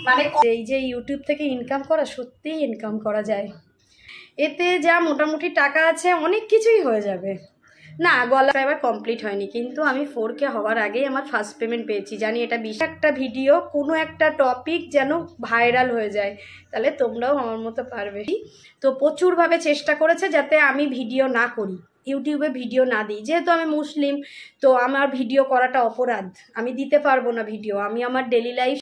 মানে এই যে ইউটিউব থেকে ইনকাম করা, সত্যিই ইনকাম করা যায়। এতে যা মোটামুটি টাকা আছে অনেক কিছুই হয়ে যাবে। না, গলা এবার কমপ্লিট হয়নি, কিন্তু আমি 4K হওয়ার আগেই আমার ফার্স্ট পেমেন্ট পেয়েছি। জানি এটা বিশেষ একটা ভিডিও, কোনো একটা টপিক যেন ভাইরাল হয়ে যায়, তাহলে তোমরাও আমার মতো পারবে। তো প্রচুরভাবে চেষ্টা করেছে যাতে আমি ভিডিও না করি, ইউটিউবে ভিডিও না দিই। যেহেতু আমি মুসলিম, তো আমার ভিডিও করাটা অপরাধ, আমি দিতে পারবো না ভিডিও। আমি আমার daily life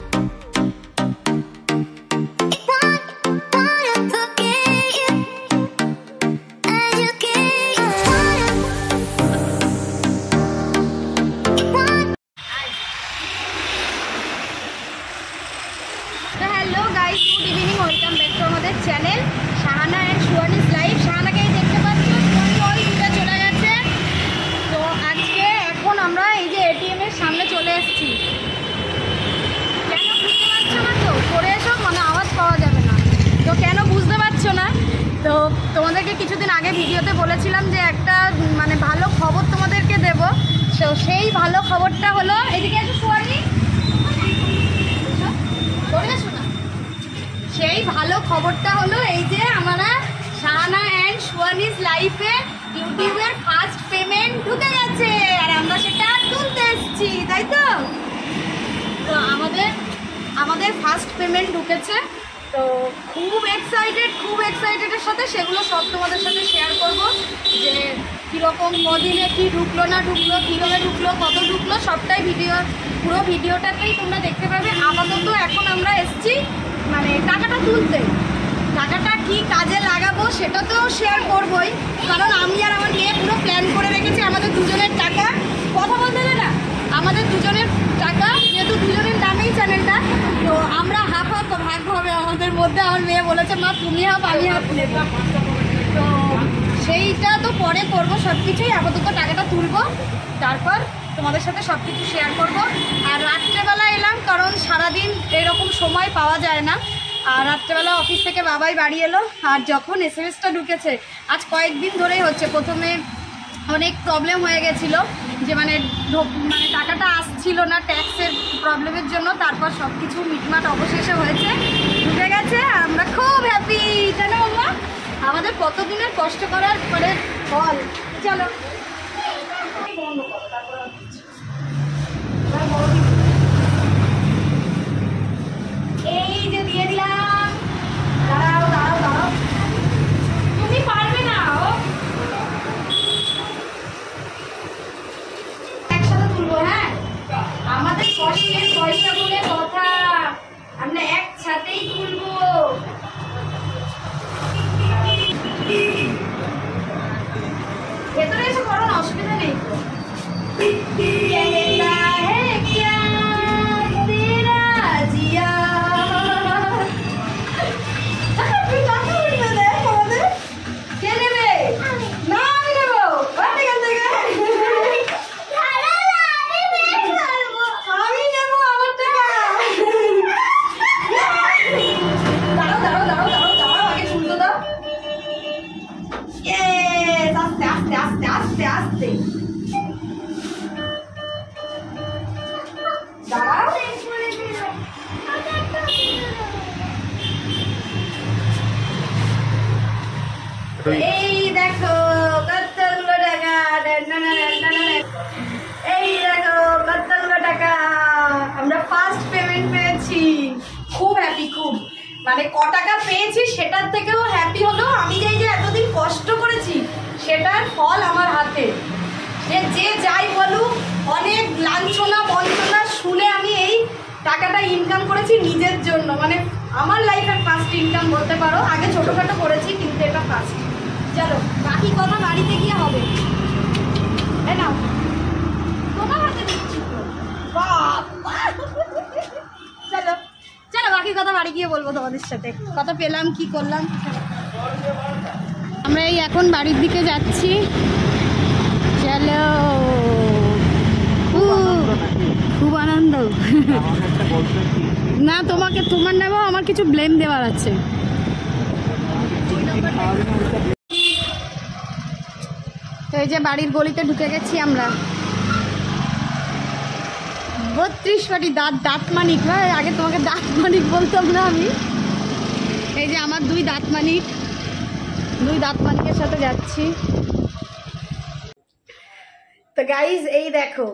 channel Shahana and সুয়ানিস লাইফ। শাহানাকেই দেখতে পাচ্ছ, সুয়ানি ওই দুটা চলে গেছে। তো আজকে এখন আমরা এই যে এটিএম এর সামনে চলে এসেছি। কেন বুঝতে পারছো না? তো করে এসো, মানে আওয়াজ পাওয়া যাবে না। তো কেন বুঝতে পারছো না? তো তোমাদেরকে কিছুদিন আগে ভিডিওতে বলেছিলাম যে একটা মানে ভালো খবর তোমাদেরকে দেব। তো সেই ভালো খবরটা হলো, এদিকে এসো সুয়ানি, করে এসো না। সেই ভালো খবরটা হলো এই যে আমরা শাহানা অ্যান্ড সুয়ানিস লাইফে ইউটিউবের ফার্স্ট পেমেন্ট ঢুকে গেছে, আর আমরা সেটা তুলতে এসেছি, তাই তো? তো আমাদের ফার্স্ট পেমেন্ট ঢুকেছে। তো খুব এক্সাইটেডের সাথে সেগুলো সব তোমাদের সাথে শেয়ার করব, যে কীরকম কদিনে কী ঢুকলো না ঢুকলো, কীভাবে ঢুকলো, কত ঢুকলো, সবটাই পুরো ভিডিওটাতেই তোমরা দেখতে পাবে। আপাতত এখন আমরা এসেছি মানে টাকাটা তুলতে। টাকাটা কি কাজে লাগাবো সেটা তো শেয়ার করবই, কারণ আমি আর আমার মেয়ে পুরো প্ল্যান করে রেখেছি আমাদের দুজনের টাকা। কথা বলতে না, আমাদের দুজনের টাকা, যেহেতু দুজনের নামেই চ্যানেলটা, তো আমরা হাফ ভাগ হবে আমাদের মধ্যে। আমার মেয়ে বলেছে, মা তুমি হাফ আমি হাফ নেব। তো সেইটা তো পরে করবো সব কিছুই, আপাতত টাকাটা তুলবো, তারপর তোমাদের সাথে সব কিছু শেয়ার করবো। আর রাত্রেবেলা এলাম, কারণ সারাদিন এরকম সময় পাওয়া যায় না। আর রাত্রেবেলা অফিস থেকে বাবাই বাড়ি এলো, আর যখন এসএমএসটা ঢুকেছে, আজ কয়েকদিন ধরেই হচ্ছে, প্রথমে অনেক প্রবলেম হয়ে গেছিলো, যে মানে টাকাটা আসছিল না ট্যাক্সের প্রবলেমের জন্য। তারপর সব কিছু মিটমাট অবশেষে হয়েছে, ঢুকে গেছে। আমরা খুব হ্যাপি, তাই না বাবা? আমাদের কতদিনের কষ্ট করার পরে ফল। চলো এই যে দিয়ে দিলাম। দাঁড়াও, তুমি পারবে না, একসাথে তুলবো। হ্যাঁ, আমাদের কষ্টের পয়সা বলে কথা, আমরা একসাথেই তুলবো। ভেতরে এসে করো না, অসুবিধা নেই তো। আস্তে দাঁড়াও, এই দেখো কতগুলো টাকা, এই দেখো কতগুলো টাকা আমরা ফার্স্ট পেমেন্ট পেয়েছি। খুব হ্যাপি, খুব মানে ক টাকা পেয়েছি সেটার থেকেও হ্যাপি হলো আমি যে এতদিন কষ্ট করেছি সেটার ফল আমার হাতে। যে যাই বলুক, অনেক লাঞ্ছনা বঞ্চনা শুনে আমি এই টাকাটা ইনকাম করেছি নিজের জন্য, মানে আমার লাইফের ফার্স্ট ইনকাম বলতে পারো। আগে ছোটোখাটো করেছি, কিন্তু এটা ফার্স্ট। চলো বাকি কথা বাড়িতে গিয়ে হবে, তাই না? তোমার হাতে দিচ্ছি তো। চলো চলো বাকি কথা বাড়ি গিয়ে বলবো তোমাদের সাথে, কত পেলাম কি করলাম। আমরা এই এখন বাড়ির দিকে যাচ্ছি। চলো, খুব আনন্দ। না তোমাকে, তোমার নামেও আমার কিছু ব্লেম দেওয়ার আছে। তো এই যে বাড়ির গলিতে ঢুকে গেছি আমরা। 32 পাটি দাঁত মানিক। ভাই আগে তোমাকে দাঁত মানিক বলতাম না আমি। এই যে আমার দুই দাঁত মানিকের সাথে যাচ্ছি। তো গাইজ এই দেখো,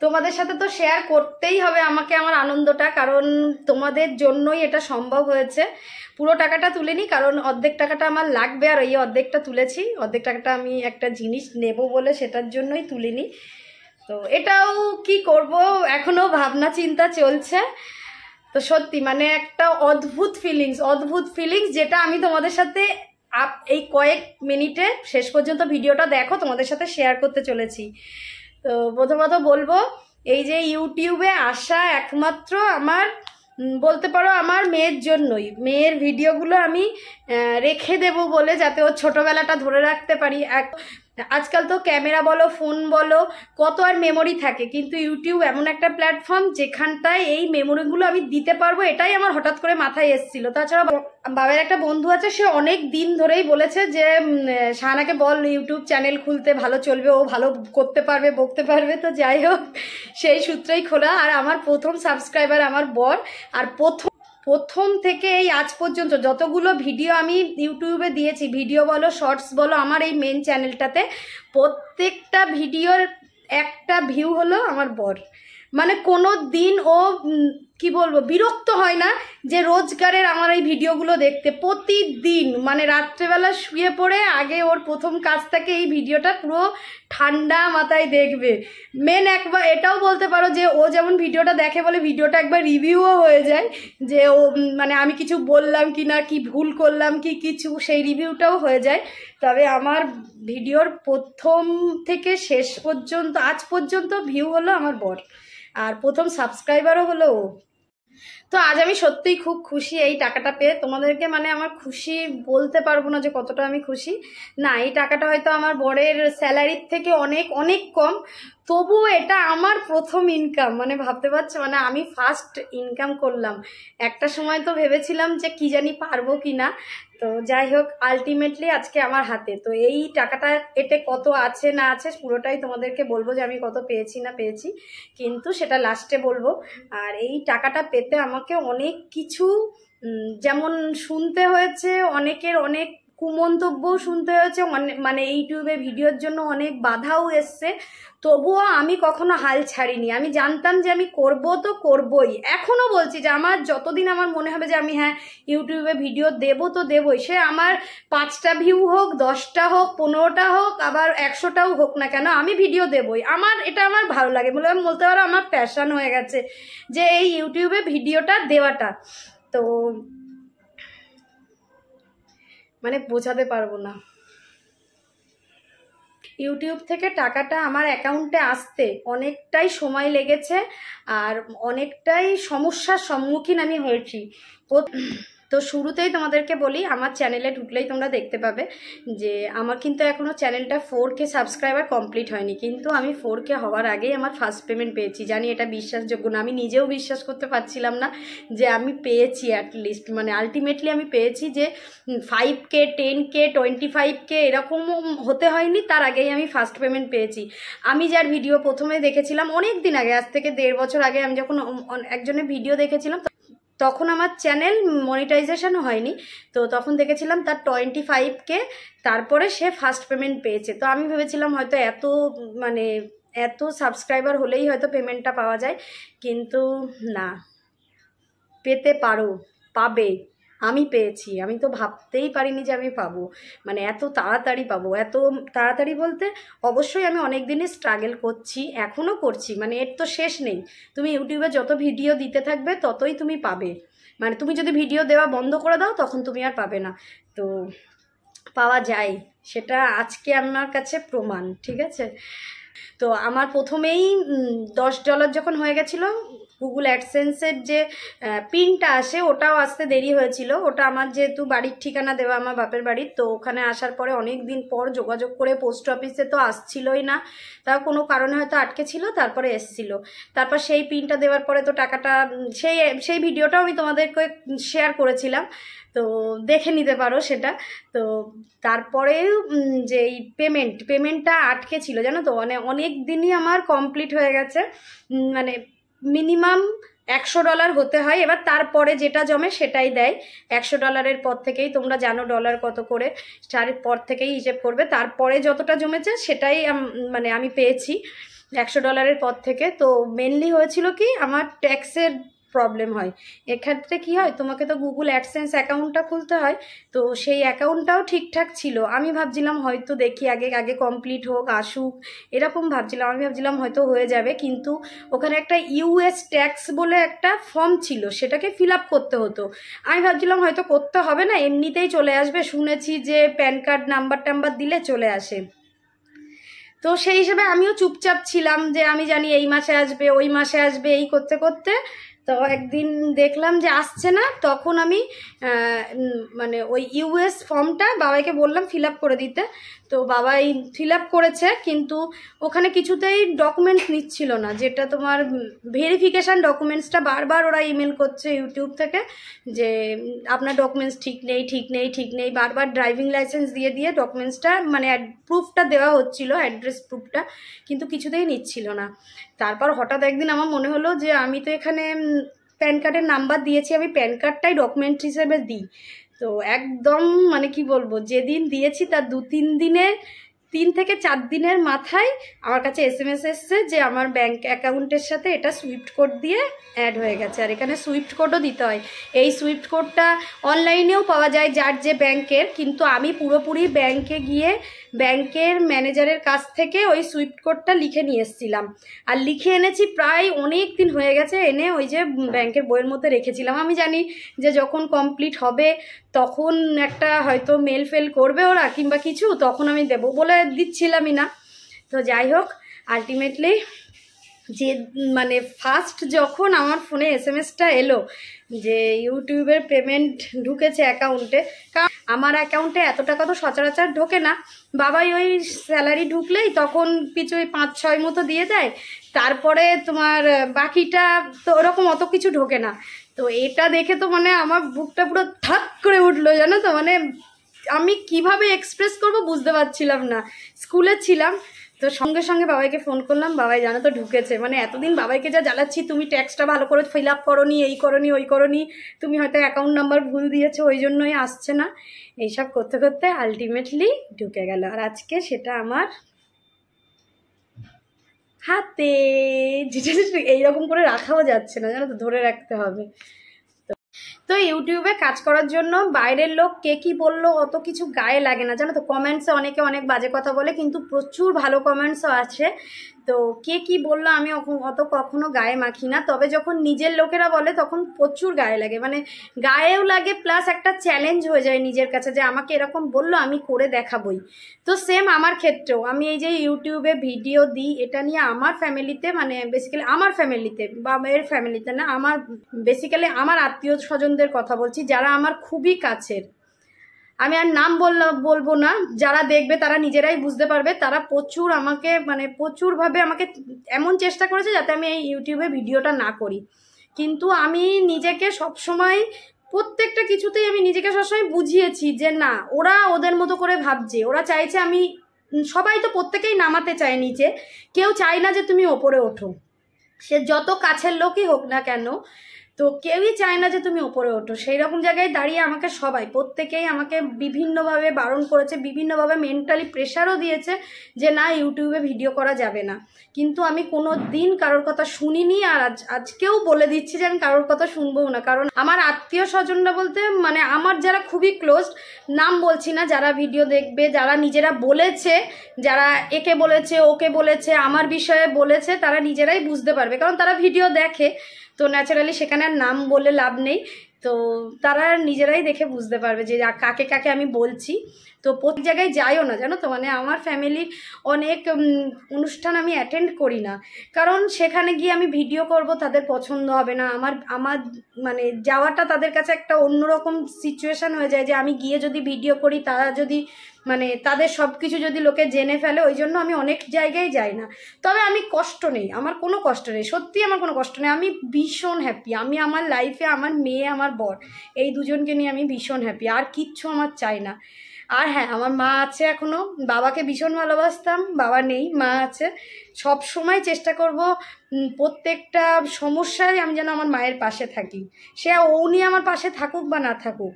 তোমাদের সাথে তো শেয়ার করতেই হবে আমাকে আমার আনন্দটা, কারণ তোমাদের জন্যই এটা সম্ভব হয়েছে। পুরো টাকাটা তুলিনি, কারণ অর্ধেক টাকাটা আমার লাগবে, আর এই অর্ধেকটা তুলেছি। অর্ধেক টাকাটা আমি একটা জিনিস নেব বলে সেটার জন্যই তুলিনি। তো এটাও কি করব, এখনও ভাবনা চিন্তা চলছে। তো সত্যি মানে একটা অদ্ভুত ফিলিংস যেটা আমি তোমাদের সাথে এই কয়েক মিনিটে শেষ পর্যন্ত ভিডিওটা দেখো তোমাদের সাথে শেয়ার করতে চলেছি। তো প্রথমত বলবো, এই যে ইউটিউবে আসা একমাত্র আমার বলতে পারো আমার মেয়ের জন্যই। মেয়ের ভিডিওগুলো আমি রেখে দেব বলে, যাতে ওর ছোটোবেলাটা ধরে রাখতে পারি। আজকাল তো ক্যামেরা বলো, ফোন বলো, কত আর মেমোরি থাকে, কিন্তু ইউটিউব এমন একটা প্ল্যাটফর্ম যেখানটায় এই মেমোরিগুলো আমি দিতে পারবো, এটাই আমার হঠাৎ করে মাথায় এসেছিলো। তাছাড়া বাবার একটা বন্ধু আছে, সে অনেক দিন ধরেই বলেছে যে শাহানাকে বল ইউটিউব চ্যানেল খুলতে, ভালো চলবে, ও ভালো করতে পারবে, বকতে পারবে। তো যাই হোক, সেই সূত্রেই খোলা। আর আমার প্রথম সাবস্ক্রাইবার আমার বর। আর প্রথম থেকে এই আজ পর্যন্ত যতগুলো ভিডিও আমি ইউটিউবে দিয়েছি, ভিডিও বলো, শর্টস বলো, আমার এই মেন চ্যানেলটাতে প্রত্যেকটা ভিডিওর একটা ভিউ হলো আমার বর। মানে কোনো দিন ও কি বলবো বিরক্ত হয় না যে রোজগারের আমার এই ভিডিওগুলো দেখতে। প্রতিদিন মানে রাত্রেবেলা শুয়ে পড়ে আগে ওর প্রথম কাজ থাকে এই ভিডিওটা পুরো ঠান্ডা মাথায় দেখবে। মেন একবার এটাও বলতে পারো যে ও যেমন ভিডিওটা দেখে বলে ভিডিওটা একবার রিভিউও হয়ে যায়, যে ও মানে আমি কিছু বললাম কি না, কি ভুল করলাম কি কিছু, সেই রিভিউটাও হয়ে যায়। তবে আমার ভিডিওর প্রথম থেকে শেষ পর্যন্ত আজ পর্যন্ত ভিউ হলো আমার বর, আর প্রথম সাবস্ক্রাইবারও হলো ও। তো আজ আমি সত্যিই খুব খুশি এই টাকাটা পেয়ে। তোমাদেরকে মানে আমার খুশি বলতে পারবো না যে কতটা আমি খুশি। না, এই টাকাটা হয়তো আমার বরের স্যালারির থেকে অনেক অনেক কম, তবুও এটা আমার প্রথম ইনকাম। মানে ভাবতে পারছো, মানে আমি ফার্স্ট ইনকাম করলাম। একটা সময় তো ভেবেছিলাম যে কি জানি পারবো কি না। তো যাই হোক, আলটিমেটলি আজকে আমার হাতে। তো এই টাকাটা এতে কত আছে না আছে পুরোটাই তোমাদেরকে বলবো, যে আমি কত পেয়েছি না পেয়েছি, কিন্তু সেটা লাস্টে বলবো। আর এই টাকাটা পেতে আমাকে অনেক কিছু যেমন শুনতে হয়েছে, অনেকের অনেক কুমন্তব্যও শুনতে হয়েছে, মানে ইউটিউবে ভিডিওর জন্য অনেক বাধাও এসছে, তবুও আমি কখনো হাল ছাড়িনি। আমি জানতাম যে আমি করব তো করবই। এখনও বলছি যে আমার যতদিন আমার মনে হবে যে আমি হ্যাঁ ইউটিউবে ভিডিও দেবো তো দেবই, সে আমার 5টা ভিউ হোক, 10টা হোক, 15টা হোক, আবার 100টাও হোক না কেন, আমি ভিডিও দেবই। এটা আমার ভালো লাগে বলে আমি বলতে পারো আমার প্যাশন হয়ে গেছে যে এই ইউটিউবে ভিডিওটা দেওয়াটা। তো মানে বোঝাতে পারবো না। ইউটিউব থেকে টাকাটা আমার অ্যাকাউন্টে আসতে অনেকটাই সময় লেগেছে, আর অনেকটাই সমস্যার সম্মুখীন আমি হয়েছি। তো শুরুতেই তোমাদেরকে বলি, আমার চ্যানেলে ঢুকলেই তোমরা দেখতে পাবে যে আমার কিন্তু এখনও চ্যানেলটা 4K সাবস্ক্রাইবার কমপ্লিট হয়নি, কিন্তু আমি 4K হওয়ার আগেই আমার ফার্স্ট পেমেন্ট পেয়েছি। জানি এটা বিশ্বাসযোগ্য না, আমি নিজেও বিশ্বাস করতে পারছিলাম না যে আমি পেয়েছি অ্যাটলিস্ট, মানে আলটিমেটলি আমি পেয়েছি যে 5K 10K 25K এরকম হতে হয়নি, তার আগেই আমি ফার্স্ট পেমেন্ট পেয়েছি। আমি যার ভিডিও প্রথমে দেখেছিলাম অনেক দিন আগে, আজ থেকে 1.5 বছর আগে, আমি যখন একজনের ভিডিও দেখেছিলাম তখন আমার চ্যানেল মনিটাইজেশনও হয়নি, তো তখন দেখেছিলাম তার 25K, তারপরে সে ফার্স্ট পেমেন্ট পেয়েছে। তো আমি ভেবেছিলাম হয়তো এত সাবস্ক্রাইবার হলেই হয়তো পেমেন্টটা পাওয়া যায়, কিন্তু না, পাবে। আমি পেয়েছি, আমি তো ভাবতেই পারিনি যে আমি পাবো, মানে এত তাড়াতাড়ি পাবো। এত তাড়াতাড়ি বলতে অবশ্যই আমি অনেক দিনই স্ট্রাগল করছি, এখনও করছি, মানে এর তো শেষ নেই। তুমি ইউটিউবে যত ভিডিও দিতে থাকবে ততই তুমি পাবে, মানে তুমি যদি ভিডিও দেওয়া বন্ধ করে দাও তখন তুমি আর পাবে না। তো পাওয়া যায়, সেটা আজকে আমার কাছে প্রমাণ, ঠিক আছে। তো আমার প্রথমেই $10 যখন হয়ে গেছিলো, গুগল অ্যাডসেন্সের যে পিনটা আসে ওটাও আসতে দেরি হয়েছিল। ওটা আমার যেহেতু বাড়ির ঠিকানা দেওয়া আমার বাপের বাড়ির, তো ওখানে আসার পরে অনেক দিন পর যোগাযোগ করে পোস্ট অফিসে তো আসছিলই না, তাও কোনো কারণে হয়তো আটকে ছিল, তারপরে এসছিল। তারপর সেই পিনটা দেওয়ার পরে তো টাকাটা, সেই ভিডিওটাও আমি তোমাদেরকে শেয়ার করেছিলাম, তো দেখে নিতে পারো সেটা। তো তারপরে যে এই পেমেন্টটা আটকে ছিল জানো তো, মানে অনেক দিনই আমার কমপ্লিট হয়ে গেছে, মানে মিনিমাম $100 হতে হয়। এবার তারপরে যেটা জমে সেটাই দেয়। $100 পর থেকেই, তোমরা জানো ডলার কত করে, পর থেকেই হিসেব করবে। তারপরে যতটা জমেছে সেটাই মানে আমি পেয়েছি $100 পর থেকে। তো মেনলি হয়েছিল কি, আমার ট্যাক্সের প্রবলেম হয়। এক্ষেত্রে কি হয়, তোমাকে তো গুগল অ্যাডসেন্স অ্যাকাউন্টটা খুলতে হয়। তো সেই অ্যাকাউন্টটাও ঠিকঠাক ছিল। আমি ভাবছিলাম হয়তো দেখি আগে কমপ্লিট হোক, আসুক, এরকম ভাবছিলাম। আমি ভাবছিলাম হয়তো হয়ে যাবে, কিন্তু ওখানে একটা ইউএস ট্যাক্স বলে একটা ফর্ম ছিল, সেটাকে ফিল আপ করতে হতো। আমি ভাবছিলাম হয়তো করতে হবে না, এমনিতেই চলে আসবে, শুনেছি যে প্যান কার্ড নাম্বার দিলে চলে আসে। তো সেই হিসেবে আমিও চুপচাপ ছিলাম, যে আমি জানি এই মাসে আসবে, ওই মাসে আসবে, এই করতে করতে তো একদিন দেখলাম যে আসছে না। তখন আমি মানে ওই ইউএস ফর্মটা বাবাইকে বললাম ফিল আপ করে দিতে। তো বাবাই ফিল আপ করেছে, কিন্তু ওখানে কিছুতেই ডকুমেন্টস নিচ্ছিল না, যেটা তোমার ভেরিফিকেশান ডকুমেন্টসটা বারবার ওরা ইমেল করছে ইউটিউব থেকে, যে আপনার ডকুমেন্টস ঠিক নেই। বারবার ড্রাইভিং লাইসেন্স দিয়ে ডকুমেন্টসটা মানে প্রুফটা দেওয়া হচ্ছিল, অ্যাড্রেস প্রুফটা, কিন্তু কিছুতেই নিচ্ছিল না। তারপর হঠাৎ একদিন আমার মনে হলো যে আমি তো এখানে প্যান কার্ডের নাম্বার দিয়েছি, আমি প্যান কার্ডটাই ডকুমেন্ট হিসেবে দিই। তো একদম মানে কি বলবো, যেদিন দিয়েছি তার 3 থেকে 4 দিনের মাথায় আমার কাছে SMS এসছে যে আমার ব্যাংক অ্যাকাউন্টের সাথে এটা সুইফট কোড দিয়ে অ্যাড হয়ে গেছে। আর এখানে সুইফট কোডও দিতে হয়। এই সুইফট কোডটা অনলাইনেও পাওয়া যায় যার যে ব্যাংকের, কিন্তু আমি পুরোপুরি ব্যাংকে গিয়ে ব্যাংকের ম্যানেজারের কাছ থেকে ওই সুইফট কোডটা লিখে নিয়ে এসেছিলাম। আর লিখে এনেছি প্রায় অনেক দিন হয়ে গেছে, এনে ওই যে ব্যাংকের বইয়ের মধ্যে রেখেছিলাম। আমি জানি যে যখন কমপ্লিট হবে তখন একটা হয়তো মেল ফেল করবে ওরা কিংবা কিছু, তখন আমি দেবো বলে দিচ্ছিলামই না। তো যাই হোক, আলটিমেটলি যে মানে ফার্স্ট যখন আমার ফোনে SMS-টা এলো যে ইউটিউবের পেমেন্ট ঢুকেছে অ্যাকাউন্টে, কারণ আমার অ্যাকাউন্টে এত টাকা তো সচরাচর ঢোকে না। বাবাই ওই স্যালারি ঢুকলেই তখন পিছু ওই 5-6 মতো দিয়ে দেয়, তারপরে তোমার বাকিটা তো ওরকম অত কিছু ঢোকে না। তো এটা দেখে তো মানে আমার বুকটা পুরো ধাক করে উঠলো, জানো তো, মানে আমি কিভাবে এক্সপ্রেস করব বুঝতে পারছিলাম না। স্কুলে ছিলাম, তো সঙ্গে সঙ্গে বাবাইকে ফোন করলাম, বাবাই জানো তো ঢুকেছে। মানে এতদিন বাবাইকে যা জ্বালাচ্ছি, তুমি ট্যাক্সটা ভালো করে ফিল আপ করোনি, এই করোনি ওই করোনি, তুমি হয়তো অ্যাকাউন্ট নাম্বার ভুল দিয়েছো ওই জন্যই আসছে না, এইসব করতে করতে আলটিমেটলি ঢুকে গেল। আর আজকে সেটা আমার হাতে, যেটা এইরকম করে রাখাও যাচ্ছে না, জানো তো, ধরে রাখতে হবে। তো ইউটিউবে কাজ করার জন্য বাইরের লোক কে কি বললো অত কিছু গায়ে লাগে না, জানো তো। কমেন্টসে অনেকে অনেক বাজে কথা বলে, কিন্তু প্রচুর ভালো কমেন্টসও আছে। তো কে কি বললো আমি অত কখনো গায়ে মাখি না। তবে যখন নিজের লোকেরা বলে তখন প্রচুর গায়ে লাগে, মানে গায়েও লাগে, প্লাস একটা চ্যালেঞ্জ হয়ে যায় নিজের কাছে যে আমাকে এরকম বললো, আমি করে দেখাবই। তো সেম আমার ক্ষেত্রেও, আমি এই যে ইউটিউবে ভিডিও দিই, এটা নিয়ে আমার ফ্যামিলিতে, মানে বেসিক্যালি আমার ফ্যামিলিতে বা এর ফ্যামিলিতে না, আমার বেসিক্যালি আমার আত্মীয় স্বজনদের কথা বলছি, যারা আমার খুবই কাছের। আমি আর নাম বলবো না, যারা দেখবে তারা নিজেরাই বুঝতে পারবে। তারা প্রচুর আমাকে, মানে প্রচুরভাবে আমাকে এমন চেষ্টা করেছে যাতে আমি এই ইউটিউবে ভিডিওটা না করি। কিন্তু আমি নিজেকে সবসময় প্রত্যেকটা কিছুতেই আমি নিজেকে সবসময় বুঝিয়েছি যে না, ওরা ওদের মতো করে ভাবছে, ওরা চাইছে আমি, সবাই তো প্রত্যেকেই নামাতে চায় নিচে, কেউ চায় না যে তুমি ওপরে ওঠো, সে যত কাছের লোকই হোক না কেন, তো কেউই চায় না যে তুমি ওপরে ওঠো। সেই রকম জায়গায় দাঁড়িয়ে আমাকে সবাই, প্রত্যেকেই আমাকে বিভিন্নভাবে বারণ করেছে, বিভিন্নভাবে মেন্টালি প্রেশারও দিয়েছে যে না, ইউটিউবে ভিডিও করা যাবে না। কিন্তু আমি কোনো দিন কারোর কথা শুনিনি, আর আজকেও বলে দিচ্ছি যে আমি কারোর কথা শুনবও না। কারণ আমার আত্মীয় স্বজনরা বলতে মানে আমার যারা খুবই ক্লোজ, নাম বলছি না, যারা ভিডিও দেখবে, যারা নিজেরা বলেছে, যারা একে বলেছে ওকে বলেছে আমার বিষয়ে বলেছে, তারা নিজেরাই বুঝতে পারবে, কারণ তারা ভিডিও দেখে। তো ন্যাচারালি সেখানে আর নাম বলে লাভ নেই, তো তারা নিজেরাই দেখে বুঝতে পারবে যে কাকে কাকে আমি বলছি। তো প্রত্যেক জায়গায় যাইও না, জানো তো, মানে আমার ফ্যামিলির অনেক অনুষ্ঠান আমি অ্যাটেন্ড করি না, কারণ সেখানে গিয়ে আমি ভিডিও করব, তাদের পছন্দ হবে না। আমার মানে যাওয়াটা তাদের কাছে একটা অন্যরকম সিচুয়েশান হয়ে যায়, যে আমি গিয়ে যদি ভিডিও করি, তারা যদি মানে তাদের সব কিছু যদি লোকে জেনে ফেলে, ওই জন্য আমি অনেক জায়গায় যাই না। তবে আমি কষ্ট নেই, আমার কোনো কষ্ট নেই, সত্যি আমার কোনো কষ্ট নেই, আমি ভীষণ হ্যাপি। আমি আমার লাইফে আমার মেয়ে, আমার বর, এই দুজনকে নিয়ে আমি ভীষণ হ্যাপি, আর কিচ্ছু আমার চাই না। আর হ্যাঁ, আমার মা আছে এখনো, বাবাকে ভীষণ ভালোবাসতাম, বাবা নেই, মা আছে। সব সময় চেষ্টা করব প্রত্যেকটা সমস্যায় আমি যেন আমার মায়ের পাশে থাকি, সে ও নিয়ে আমার পাশে থাকুক বা না থাকুক।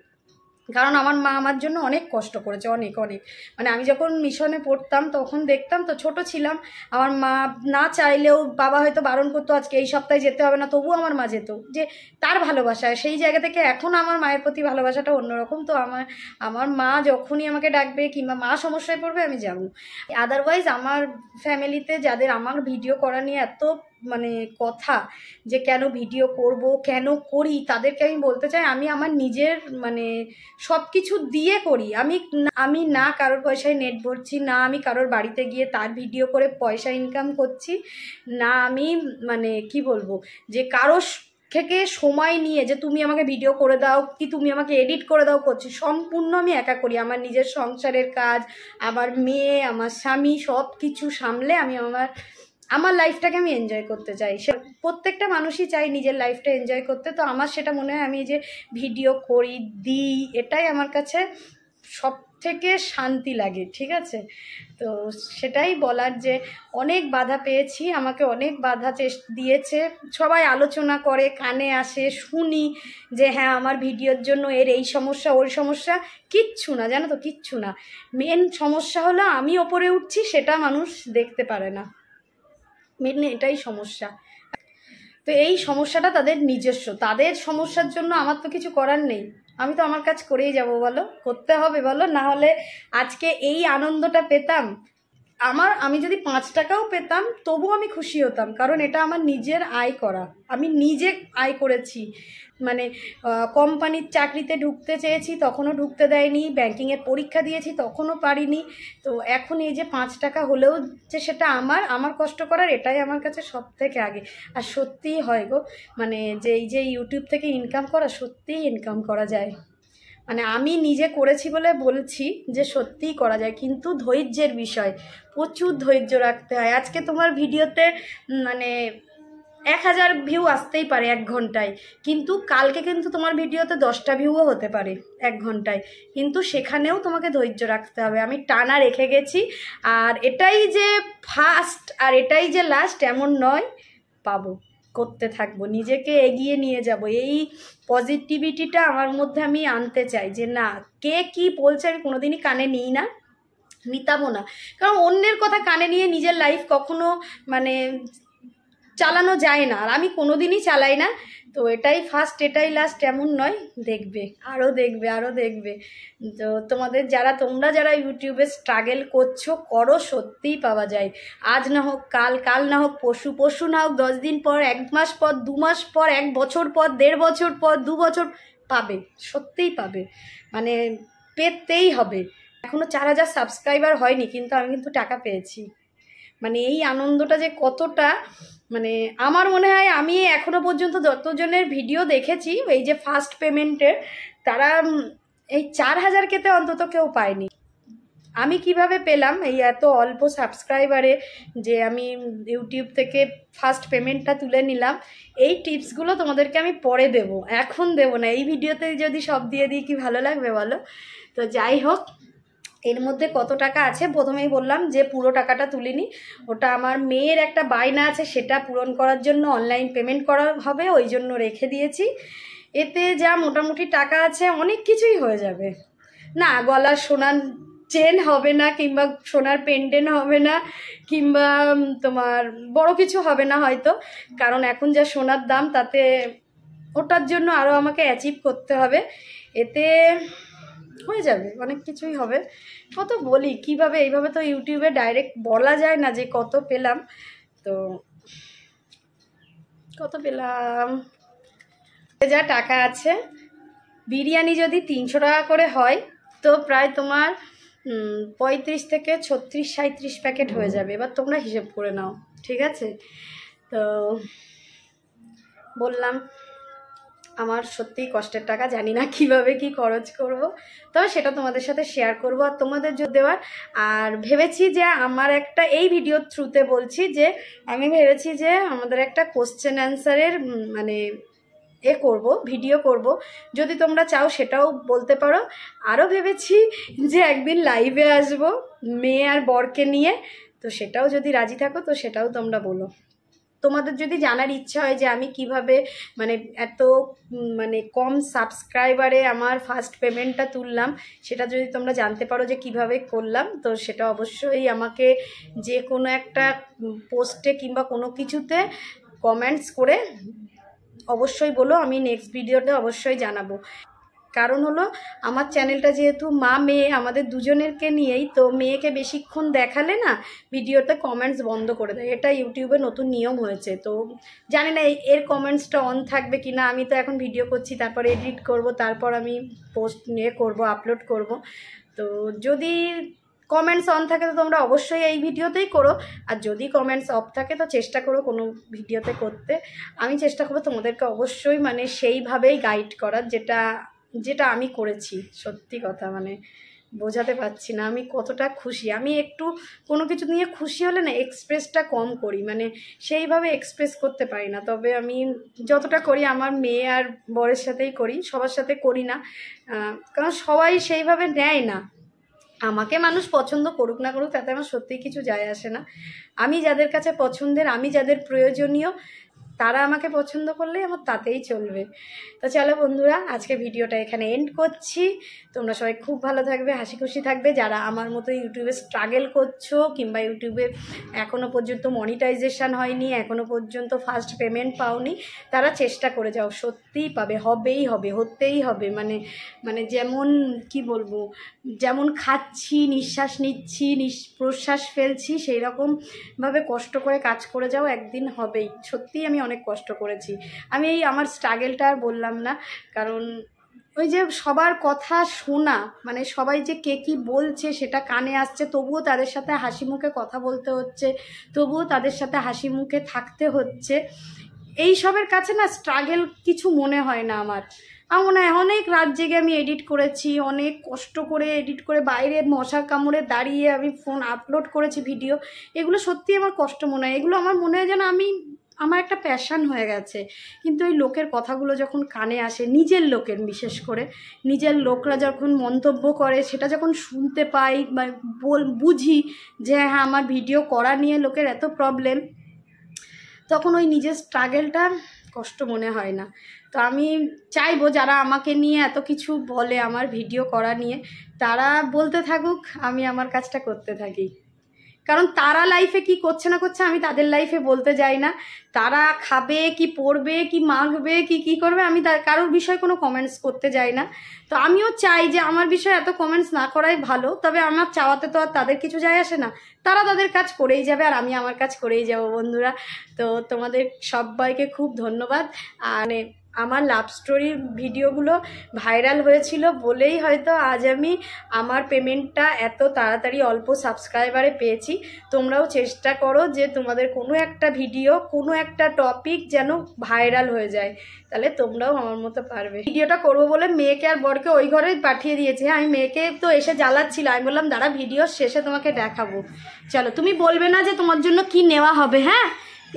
কারণ আমার মা আমার জন্য অনেক কষ্ট করেছে, অনেক অনেক। মানে আমি যখন মিশনে পড়তাম তখন দেখতাম, তো ছোট ছিলাম, আমার মা না চাইলেও, বাবা হয়তো বারণ করতো আজকে এই সপ্তাহে যেতে হবে না, তবুও আমার মা যেত, যে তার ভালোবাসা। সেই জায়গা থেকে এখন আমার মায়ের প্রতি ভালোবাসাটা অন্যরকম। তো আমার মা যখনই আমাকে ডাকবে কিংবা মা সমস্যায় পড়বে আমি যাবো। আদারওয়াইজ আমার ফ্যামিলিতে যাদের আমার ভিডিও করা নিয়ে এত মানে কথা, যে কেন ভিডিও করব, কেন করি, তাদেরকে আমি বলতে চাই আমি আমার নিজের মানে সব কিছু দিয়ে করি। আমি না কারোর পয়সায় নেট ভরছি, না আমি কারোর বাড়িতে গিয়ে তার ভিডিও করে পয়সা ইনকাম করছি, না আমি মানে কি বলবো যে কারো থেকে সময় নিয়ে যে তুমি আমাকে ভিডিও করে দাও কি তুমি আমাকে এডিট করে দাও করছি। সম্পূর্ণ আমি একা করি। আমার নিজের সংসারের কাজ, আমার মেয়ে, আমার স্বামী, সব কিছু সামলে আমি আমার লাইফটাকে আমি এনজয় করতে চাই। সে প্রত্যেকটা মানুষই চাই নিজের লাইফটা এনজয় করতে। তো আমার সেটা মনে হয় আমি যে ভিডিও করি, দিই, এটাই আমার কাছে সব থেকে শান্তি লাগে। ঠিক আছে, তো সেটাই বলার যে অনেক বাধা পেয়েছি, আমাকে অনেক বাধা দিয়েছে, সবাই আলোচনা করে, কানে আসে, শুনি যে হ্যাঁ আমার ভিডিওর জন্য এর এই সমস্যা ওই সমস্যা। কিচ্ছু না, জানো তো, কিচ্ছু না। মেন সমস্যা হলো আমি ওপরে উঠছি, সেটা মানুষ দেখতে পারে না। মেন এটাই সমস্যা। তো এই সমস্যাটা তাদের নিজস্ব, তাদের সমস্যার জন্য আমার তো কিছু করার নেই। আমি তো আমার কাজ করেই যাব, বলো, করতে হবে বলো, না হলে আজকে এই আনন্দটা পেতাম আমি যদি 5 টাকাও পেতাম তবু আমি খুশি হতাম, কারণ এটা আমার নিজের আয় করা, আমি নিজে আয় করেছি। মানে কোম্পানির চাকরিতে ঢুকতে চেয়েছি তখনও ঢুকতে দেয়নি, ব্যাংকিংয়ের পরীক্ষা দিয়েছি তখনও পারিনি। তো এখন এই যে 5 টাকা হলেও যে সেটা আমার কষ্ট করার, এটাই আমার কাছে সব থেকে আগে। আর সত্যিই হয় গো, মানে যে এই যে ইউটিউব থেকে ইনকাম করা, সত্যিই ইনকাম করা যায়। মানে আমি নিজে করেছি বলে বলছি যে সত্যিই করা যায়, কিন্তু ধৈর্যের বিষয়, প্রচুর ধৈর্য রাখতে হয়। আজকে তোমার ভিডিওতে মানে 1000 ভিউ আসতেই পারে 1 ঘন্টায়, কিন্তু কালকে কিন্তু তোমার ভিডিওতে 10টা ভিউও হতে পারে 1 ঘন্টায়, কিন্তু সেখানেও তোমাকে ধৈর্য রাখতে হবে। আমি টানা রেখে গেছি। আর এটাই যে ফার্স্ট আর এটাই যে লাস্ট এমন নয়, পাবো, করতে থাকবো, নিজেকে এগিয়ে নিয়ে যাব। এই পজিটিভিটিটা আমার মধ্যে আমি আনতে চাই যে না, কে কি বলছে আমি কোনোদিনই কানে নিই না, নিতামও না। কারণ অন্যের কথা কানে নিয়ে নিজের লাইফ কখনো মানে চালানো যায় না, আর আমি কোনোদিনই চালাই না। তো এটাই ফার্স্ট এটাই লাস্ট এমন নয়, দেখবে, আরও দেখবে, আরও দেখবে। তো তোমরা যারা ইউটিউবে স্ট্রাগল করছো, করো, সত্যিই পাওয়া যায়। আজ না হোক কাল, কাল না হোক পরশু, পরশু না হোক 10 দিন পর, 1 মাস পর, 2 মাস পর, 1 বছর পর, 1.5 বছর পর, 2 বছর পাবে, সত্যিই পাবে। মানে পেতেই হবে। এখনও 4000 সাবস্ক্রাইবার হয়নি, কিন্তু আমি কিন্তু টাকা পেয়েছি। মানে এই আনন্দটা যে কতটা, মানে আমার মনে হয় আমি এখনো পর্যন্ত যতজনের ভিডিও দেখেছি এই যে ফার্স্ট পেমেন্টের, তারা এই 4000 কেতে অন্তত কেউ পায়নি। আমি কিভাবে পেলাম এই এত অল্প সাবস্ক্রাইবারে, যে আমি ইউটিউব থেকে ফার্স্ট পেমেন্টটা তুলে নিলাম, এই টিপসগুলো তোমাদেরকে আমি পরে দেব, এখন দেব না। এই ভিডিওতে যদি সব দিয়ে দিই কি ভালো লাগবে বলো? তো যাই হোক, এর মধ্যে কত টাকা আছে প্রথমেই বললাম যে পুরো টাকাটা তুলিনি, ওটা আমার মেয়ের একটা বায়না আছে, সেটা পূরণ করার জন্য অনলাইন পেমেন্ট করা হবে, ওই জন্য রেখে দিয়েছি। এতে যা মোটামুটি টাকা আছে অনেক কিছুই হয়ে যাবে। না, গলার সোনার চেন হবে না, কিংবা সোনার পেন্ডেন্ট হবে না, কিংবা তোমার বড় কিছু হবে না হয়তো, কারণ এখন যা সোনার দাম, তাতে ওটার জন্য আরও আমাকে অ্যাচিভ করতে হবে। এতে হয়ে যাবে, অনেক কিছুই হবে। কত বলি কিভাবে, এইভাবে তো ইউটিউবে ডাইরেক্ট বলা যায় না যে কত পেলাম। তো কত পেলাম, যা টাকা আছে, বিরিয়ানি যদি 300 টাকা করে হয় তো প্রায় তোমার 35 থেকে 36-37 প্যাকেট হয়ে যাবে। এবার তোমরা হিসেব করে নাও, ঠিক আছে? তো বললাম আমার সত্যিই কষ্টের টাকা, জানি না কিভাবে কি খরচ করব, তবে সেটা তোমাদের সাথে শেয়ার করব আর তোমাদের জন্য দেওয়ার। আর ভেবেছি যে আমার একটা, এই ভিডিওর থ্রুতে বলছি যে আমি ভেবেছি যে আমাদের একটা কোশ্চেন অ্যান্সারের মানে করব, ভিডিও করব, যদি তোমরা চাও সেটাও বলতে পারো। আরও ভেবেছি যে একদিন লাইভে আসব মেয়ে আর বরকে নিয়ে, তো সেটাও যদি রাজি থাকো তো সেটাও তোমরা বলো। তোমাদের যদি জানার ইচ্ছা হয় যে আমি কিভাবে মানে এত মানে কম সাবস্ক্রাইবারে আমার ফার্স্ট পেমেন্টটা তুললাম, সেটা যদি তোমরা জানতে পারো যে কিভাবে করলাম, তো সেটা অবশ্যই আমাকে যে কোনো একটা পোস্টে কিংবা কোনো কিছুতে কমেন্টস করে অবশ্যই বলো, আমি নেক্সট ভিডিওতে অবশ্যই জানাবো। কারণ হলো আমার চ্যানেলটা যেহেতু মা মেয়ে আমাদের দুজনেরকে নিয়েই, তো মেয়েকে বেশিক্ষণ দেখালে না ভিডিওতে কমেন্টস বন্ধ করে দেয়, এটা ইউটিউবে নতুন নিয়ম হয়েছে। তো জানি না এর কমেন্টসটা অন থাকবে কি না, আমি তো এখন ভিডিও করছি, তারপর এডিট করব, তারপর আমি পোস্ট নিয়ে করব, আপলোড করব। তো যদি কমেন্টস অন থাকে তো তোমরা অবশ্যই এই ভিডিওতেই করো, আর যদি কমেন্টস অফ থাকে তো চেষ্টা করো কোনো ভিডিওতে করতে। আমি চেষ্টা করবো তোমাদেরকে অবশ্যই মানে সেইভাবেই গাইড করার, যেটা আমি করেছি। সত্যি কথা মানে বোঝাতে পারছি না আমি কতটা খুশি। আমি একটু কোনো কিছু নিয়ে খুশি হলে না এক্সপ্রেসটা কম করি, মানে সেইভাবে এক্সপ্রেস করতে পারি না। তবে আমি যতটা করি আমার মেয়ে আর বরের সাথেই করি, সবার সাথে করি না, কারণ সবাই সেইভাবে নেয় না। আমাকে মানুষ পছন্দ করুক না করুক তাতে আমার সত্যিই কিছু যায় আসে না। আমি যাদের কাছে পছন্দের, আমি যাদের প্রয়োজনীয়, তারা আমাকে পছন্দ করলেই আমার তাতেই চলবে। তো চলো বন্ধুরা, আজকে ভিডিওটা এখানে এন্ড করছি। তোমরা সবাই খুব ভালো থাকবে, হাসি খুশি থাকবে। যারা আমার মতো ইউটিউবে স্ট্রাগল করছো কিংবা ইউটিউবে এখনও পর্যন্ত মনিটাইজেশন হয়নি, এখনও পর্যন্ত ফার্স্ট পেমেন্ট পাওনি, তারা চেষ্টা করে যাও, সত্যিই পাবে, হবেই হবে, হতেই হবে। মানে যেমন কি বলবো, যেমন খাচ্ছি, নিঃশ্বাস নিচ্ছি, প্রশ্বাস ফেলছি, সেই রকমভাবে কষ্ট করে কাজ করে যাও, একদিন হবেই। সত্যিই আমি অনেক কষ্ট করেছি। আমি এই আমার স্ট্রাগলটা আর বললাম না, কারণ ওই যে সবার কথা শোনা, মানে সবাই যে কে কী বলছে সেটা কানে আসছে, তবুও তাদের সাথে হাসি মুখে কথা বলতে হচ্ছে, তবুও তাদের সাথে হাসি মুখে থাকতে হচ্ছে। এই সবের কাছে না স্ট্রাগল কিছু মনে হয় না আমার মনে হয় অনেক রাত জেগে আমি এডিট করেছি, অনেক কষ্ট করে এডিট করে বাইরে মশা কামড়ে দাঁড়িয়ে আমি ফোন আপলোড করেছি ভিডিও, এগুলো সত্যি আমার কষ্ট মনে হয়। এগুলো আমার মনে হয় যেন আমার একটা প্যাশান হয়ে গেছে। কিন্তু এই লোকের কথাগুলো যখন কানে আসে, নিজের লোকের, বিশেষ করে নিজের লোকরা যখন মন্তব্য করে, সেটা যখন শুনতে পাই বা বুঝি যে হ্যাঁ আমার ভিডিও করা নিয়ে লোকের এত প্রবলেম, তখন ওই নিজের স্ট্রাগলটা কষ্ট মনে হয় না। তো আমি চাইবো যারা আমাকে নিয়ে এত কিছু বলে আমার ভিডিও করা নিয়ে, তারা বলতে থাকুক, আমি আমার কাজটা করতে থাকি। কারণ তারা লাইফে কি করছে না করছে আমি তাদের লাইফে বলতে যাই না। তারা খাবে কি, পড়বে কি, মাখবে কি করবে, আমি কারোর বিষয়ে কোনো কমেন্টস করতে যাই না। তো আমিও চাই যে আমার বিষয়ে এত কমেন্টস না করাই ভালো, তবে আমার চাওয়াতে তো আর তাদের কিছু যায় আসে না, তারা তাদের কাজ করেই যাবে আর আমি আমার কাজ করেই যাব বন্ধুরা। তো তোমাদের সবাইকে খুব ধন্যবাদ। আর আমার লাভ স্টোরির ভিডিওগুলো ভাইরাল হয়েছিল বলেই হয়তো আজ আমি আমার পেমেন্টটা এত তাড়াতাড়ি অল্প সাবস্ক্রাইবারে পেয়েছি। তোমরাও চেষ্টা করো যে তোমাদের কোনো একটা ভিডিও, কোনো একটা টপিক যেন ভাইরাল হয়ে যায়, তাহলে তোমরাও আমার মতো পারবে। ভিডিওটা করবো বলে মেয়েকে আর বরকে ওই ঘরে পাঠিয়ে দিয়েছে। আমি মেয়েকে তো এসে জ্বালাচ্ছিল, আমি বললাম দাঁড়া ভিডিও শেষে তোমাকে দেখাবো। চলো, তুমি বলবে না যে তোমার জন্য কি নেওয়া হবে, হ্যাঁ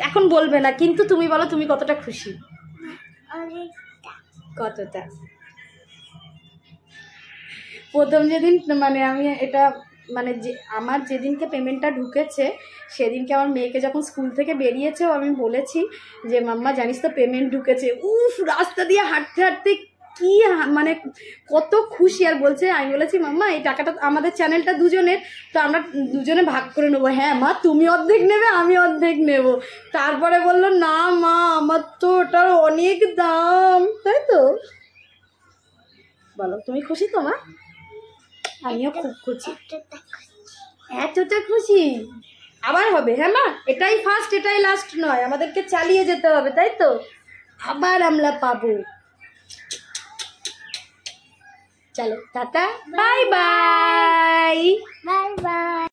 এখন বলবে না, কিন্তু তুমি বলো তুমি কতটা খুশি। কতটা প্রথম যেদিন মানে আমি এটা মানে যে আমার যেদিনকে পেমেন্টটা ঢুকেছে সেদিনকে আমার মেয়েকে যখন স্কুল থেকে বেরিয়েছে আমি বলেছি যে মাম্মা জানিস তো পেমেন্ট ঢুকেছে। রাস্তা দিয়ে হাঁটতে হাঁটতে কি মানে কত খুশি। আর বলছে, আমি বলেছি মাম্মা এই টাকাটা আমাদের চ্যানেলটা দুজনের, তো আমরা দুজনে ভাগ করে নেবো। হ্যাঁ মা তুমি অর্ধেক নেবে, আমি অর্ধেক নেব। তারপরে বললো না মা আমার তো ওটার অনেক দাম, তাই তো বলো তুমি খুশি তো মা? আমিও খুব খুশি, এতটা খুশি। আবার হবে, হ্যাঁ মা এটাই ফার্স্ট এটাই লাস্ট নয়, আমাদেরকে চালিয়ে যেতে হবে, তাই তো আবার আমরা পাবো। চলো tata, bye bye, bye bye.